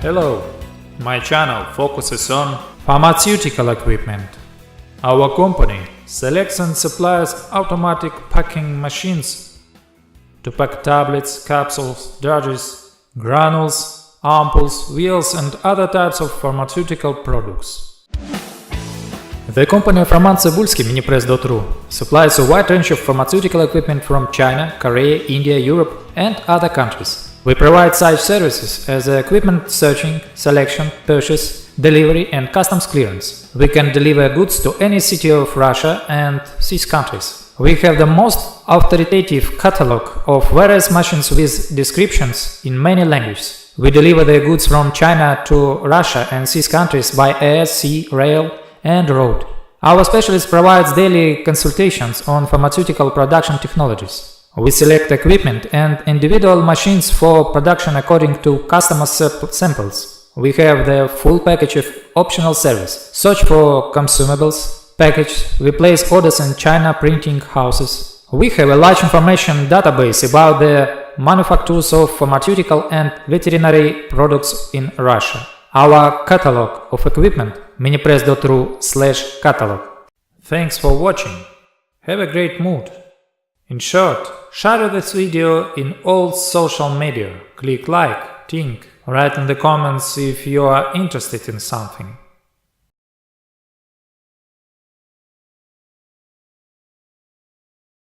Hello, my channel focuses on pharmaceutical equipment. Our company selects and supplies automatic packing machines to pack tablets, capsules, dodges, granules, ampoules, vials and other types of pharmaceutical products. The company RomanTsibulsky Minipress.ru supplies a wide range of pharmaceutical equipment from China, Korea, India, Europe and other countries. We provide such services as equipment searching, selection, purchase, delivery and customs clearance. We can deliver goods to any city of Russia and CIS countries. We have the most authoritative catalog of various machines with descriptions in many languages. We deliver the goods from China to Russia and CIS countries by air, sea, rail and road. Our specialist provides daily consultations on pharmaceutical production technologies. We select equipment and individual machines for production according to customer samples. We have the full package of optional service. Search for consumables, package, we place orders in China printing houses. We have a large information database about the manufacturers of pharmaceutical and veterinary products in Russia. Our catalog of equipment, minipress.ru/catalog. Thanks for watching. Have a great mood. In short, share this video in all social media. Click like, think, write in the comments if you are interested in something.